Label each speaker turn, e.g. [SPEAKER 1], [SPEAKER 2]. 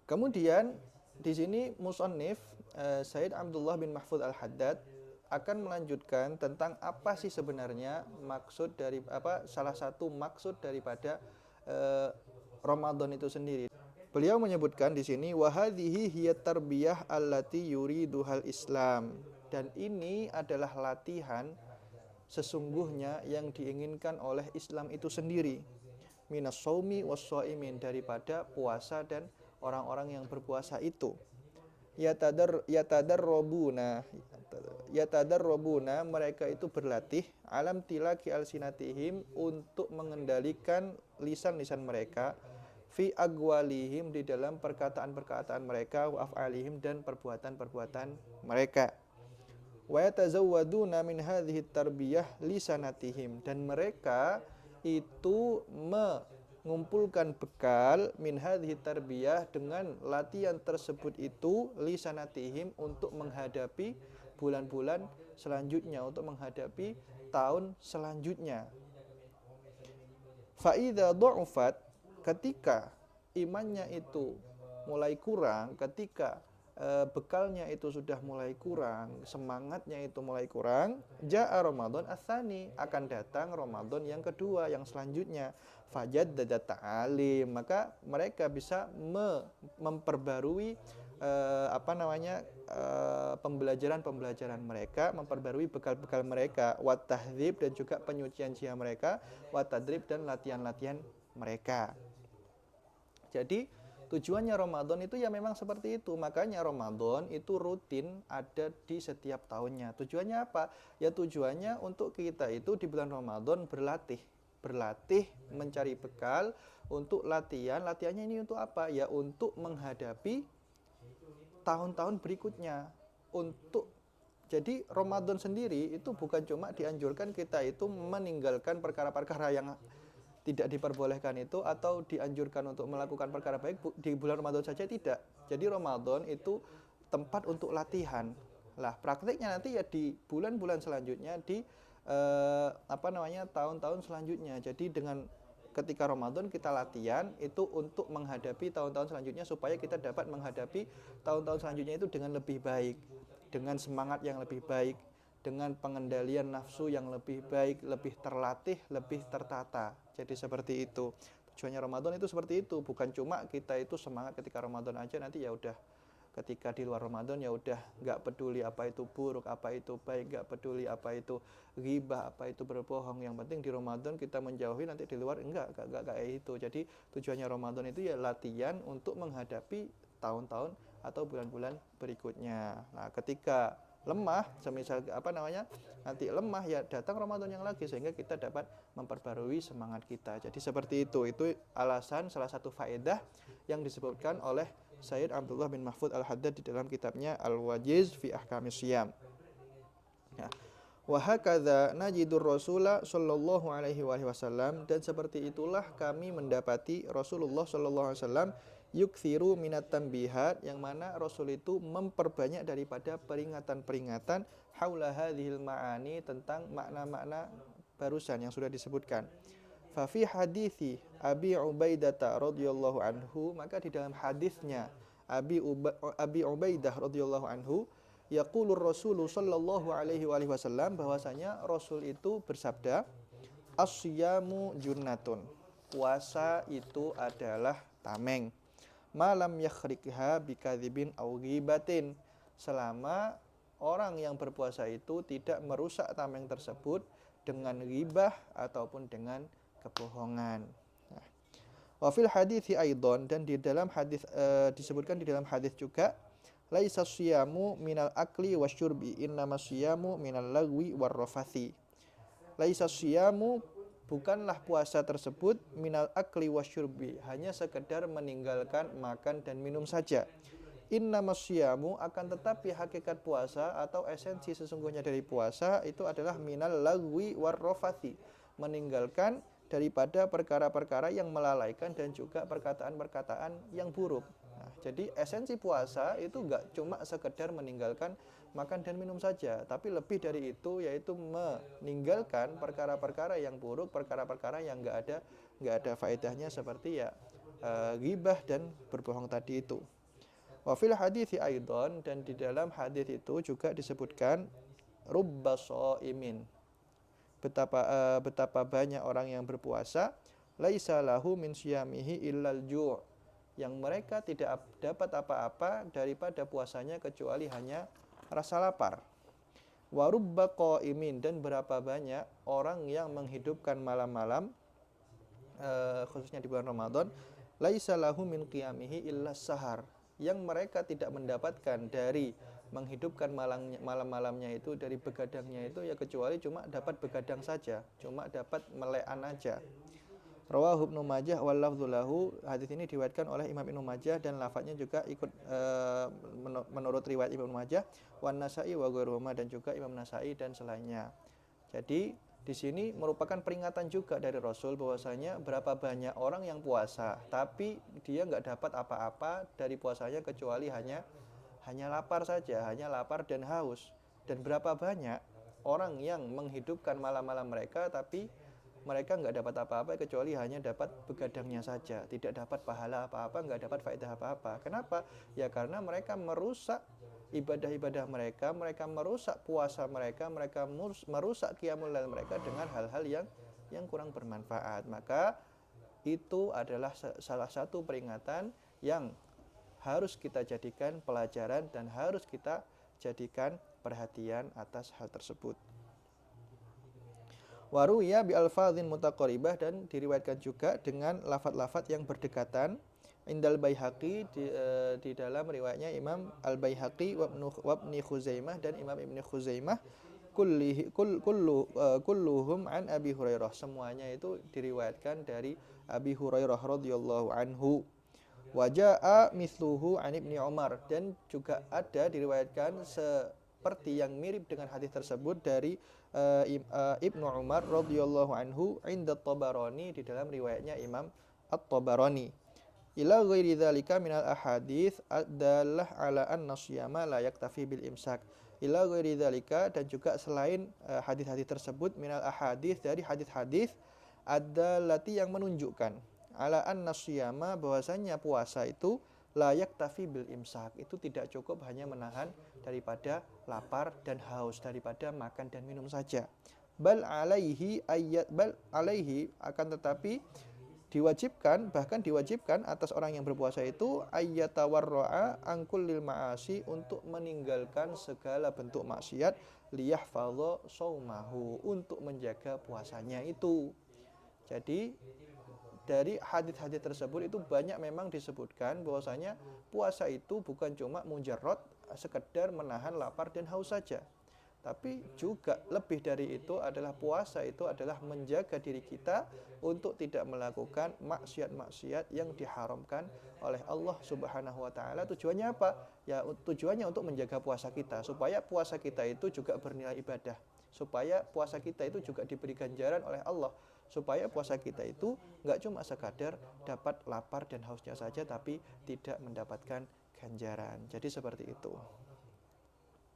[SPEAKER 1] Kemudian di sini musannif Said Abdullah bin Mahfud Al-Haddad akan melanjutkan tentang apa sih sebenarnya maksud dari salah satu maksud daripada eh, Ramadan itu sendiri. Beliau menyebutkan di sini wahadhihi hiya tarbiyah allati yuriduhal Islam, dan ini adalah latihan sesungguhnya yang diinginkan oleh Islam itu sendiri, minas shaumi wassaimin, daripada puasa dan orang-orang yang berpuasa itu. Yatadarrobuna, mereka itu berlatih alam tilaki alsinatihim, untuk mengendalikan lisan-lisan mereka, fi agwalihim, di dalam perkataan-perkataan mereka, wa af'alihim, dan perbuatan-perbuatan mereka. Wa yatazawwaduna min hadhihi tarbiyah lisanatihim, dan mereka itu mengumpulkan bekal min hadhihi tarbiyah, dengan latihan tersebut itu, lisanatihim, untuk menghadapi bulan-bulan selanjutnya, untuk menghadapi tahun selanjutnya. Fa idza dha'ufat, ketika imannya itu mulai kurang, ketika bekalnya itu sudah mulai kurang, semangatnya itu mulai kurang, ja'a Ramadan ats-tsani, akan datang Ramadan yang kedua, yang selanjutnya. Fajaddada ta'alim, maka mereka bisa memperbarui pembelajaran mereka, memperbarui bekal-bekal mereka, wat tahdzib, dan juga penyucian jiwa mereka, wat tadrib, dan latihan-latihan mereka. Jadi tujuannya Ramadan itu ya memang seperti itu. Makanya Ramadan itu rutin ada di setiap tahunnya. Tujuannya apa? Ya tujuannya untuk kita itu di bulan Ramadan berlatih mencari bekal untuk latihan. Latihannya ini untuk apa? Ya untuk menghadapi tahun-tahun berikutnya. Jadi Ramadan sendiri itu bukan cuma dianjurkan kita itu meninggalkan perkara-perkara yang tidak diperbolehkan itu, atau dianjurkan untuk melakukan perkara baik di bulan Ramadan saja, tidak. Jadi Ramadan itu tempat untuk latihan. Lah prakteknya nanti ya di bulan-bulan selanjutnya, di tahun-tahun selanjutnya. Jadi dengan ketika Ramadan kita latihan itu untuk menghadapi tahun-tahun selanjutnya, supaya kita dapat menghadapi tahun-tahun selanjutnya itu dengan lebih baik, dengan semangat yang lebih baik, dengan pengendalian nafsu yang lebih baik, lebih terlatih, lebih tertata. Jadi seperti itu. Tujuannya Ramadan itu seperti itu, bukan cuma kita itu semangat ketika Ramadan aja, nanti ya udah ketika di luar Ramadan ya udah nggak peduli apa itu buruk, apa itu baik, nggak peduli apa itu ghibah, apa itu berbohong. Yang penting di Ramadan kita menjauhi, nanti di luar enggak kayak itu. Jadi tujuannya Ramadan itu ya latihan untuk menghadapi tahun-tahun atau bulan-bulan berikutnya. Nah, ketika lemah, semisal nanti lemah, ya datang Ramadan yang lagi, sehingga kita dapat memperbarui semangat kita. Jadi seperti itu alasan, salah satu faedah yang disebutkan oleh Sayyid Abdullah bin Mahfud Al-Haddad di dalam kitabnya Al-Wajiz fi Ahkamis Syiyam. Ya. Wa hakadza najidur Rasulullah sallallahu alaihi wasallam, dan seperti itulah kami mendapati Rasulullah sallallahu alaihi wasallam yukthiru minat tanbihat, yang mana Rasul itu memperbanyak daripada peringatan-peringatan haula hadhil ma'ani, tentang makna-makna barusan yang sudah disebutkan. Fa fi hadithi Abi Ubaidah radhiyallahu anhu, maka di dalam hadisnya Abi Ubaidah radhiyallahu anhu, yaqulur Rasul sallallahu alaihi wasallam, bahwasanya Rasul itu bersabda, asyamu junnatun, puasa itu adalah tameng, malam yakhrikha bikadzibin aw ghibatin, selama orang yang berpuasa itu tidak merusak tameng tersebut dengan ghibah ataupun dengan kebohongan. Nah, wa fil hadithi aidon, dan di dalam hadis disebutkan di dalam hadis juga, laisa siyamu minal akli wasyurbi, innamas siyamu minal lagwi warrafathi. Laisa siyamu, bukanlah puasa tersebut, minal akli wasyurbi, hanya sekedar meninggalkan makan dan minum saja. Innamas siyamu, akan tetapi hakikat puasa atau esensi sesungguhnya dari puasa itu adalah minal lagwi warrafathi, meninggalkan daripada perkara-perkara yang melalaikan dan juga perkataan-perkataan yang buruk. Nah, jadi esensi puasa itu enggak cuma sekedar meninggalkan makan dan minum saja, tapi lebih dari itu, yaitu meninggalkan perkara-perkara yang buruk, perkara-perkara yang enggak ada faedahnya, seperti ya ghibah dan berbohong tadi itu. Wa fil hadithi aidon, dan di dalam hadis itu juga disebutkan rubba shaimin, betapa banyak orang yang berpuasa laisa lahu min syiyamihi illal ju', yang mereka tidak dapat apa-apa daripada puasanya kecuali hanya rasa lapar. Wa rubba qaimin, dan berapa banyak orang yang menghidupkan malam-malam khususnya di bulan Ramadan laisa lahu min qiyamihi illas sahar, yang mereka tidak mendapatkan dari menghidupkan malam-malamnya itu, dari begadangnya itu, ya kecuali cuma dapat begadang saja, cuma dapat melekan aja. Rawahu Ibnu Majah wal lafdzu lahu, hadis ini diriwayatkan oleh Imam Ibnu Majah dan lafadznya juga ikut menurut riwayat Ibnu Majah, wan Nasa'i wa ghairuhuma, dan juga Imam Nasa'i dan selainnya. Jadi di sini merupakan peringatan juga dari Rasul bahwasanya berapa banyak orang yang puasa tapi dia nggak dapat apa-apa dari puasanya kecuali hanya lapar saja, hanya lapar dan haus. Dan berapa banyak orang yang menghidupkan malam-malam mereka tapi mereka nggak dapat apa-apa kecuali hanya dapat begadangnya saja, tidak dapat pahala apa-apa, nggak dapat faedah apa-apa. Kenapa? Ya karena mereka merusak ibadah-ibadah mereka, mereka merusak puasa mereka, mereka merusak qiyamul lail mereka dengan hal-hal yang kurang bermanfaat. Maka itu adalah salah satu peringatan yang harus kita jadikan pelajaran dan harus kita jadikan perhatian atas hal tersebut. Waruya bi alfadzin mutaqaribah, dan diriwayatkan juga dengan lafaz-lafaz yang berdekatan. Indal Baihaqi, di dalam riwayatnya Imam Al Baihaqi wa Ibnu Khuzaimah dan Imam Ibnu Khuzaimah, kulluhum an Abi Hurairah, semuanya itu diriwayatkan dari Abi Hurairah radhiyallahu anhu. Wajaa mithluhu an Ibni Umar, dan juga ada diriwayatkan seperti yang mirip dengan hadis tersebut dari Ibnu Umar radhiyallahu anhu inda Tabarani, di dalam riwayatnya Imam At-Tabarani. Ila ghairi dzalika minal ahadits adalah ala anna syiyama la yaktafi bil imsak. Ila ghairi dzalika, dan juga selain hadis-hadis tersebut, minal ahadits, dari hadis-hadis adallati yang menunjukkan ala anna syiyama, bahwasanya puasa itu layak tafi bil imsak, itu tidak cukup hanya menahan daripada lapar dan haus, daripada makan dan minum saja. Bal alaihi akan tetapi diwajibkan, bahkan diwajibkan atas orang yang berpuasa itu ayyatawarra'a an kullil ma'asi, untuk meninggalkan segala bentuk maksiat, liyahfadha shaumahu, untuk menjaga puasanya itu. Jadi dari hadis-hadis tersebut itu banyak memang disebutkan bahwasanya puasa itu bukan cuma mujarrad sekedar menahan lapar dan haus saja, tapi juga lebih dari itu adalah puasa itu adalah menjaga diri kita untuk tidak melakukan maksiat-maksiat yang diharamkan oleh Allah Subhanahu wa taala. Tujuannya apa? Ya tujuannya untuk menjaga puasa kita, supaya puasa kita itu juga bernilai ibadah, supaya puasa kita itu juga diberi ganjaran oleh Allah, supaya puasa kita itu nggak cuma sekadar dapat lapar dan hausnya saja tapi tidak mendapatkan ganjaran. Jadi seperti itu.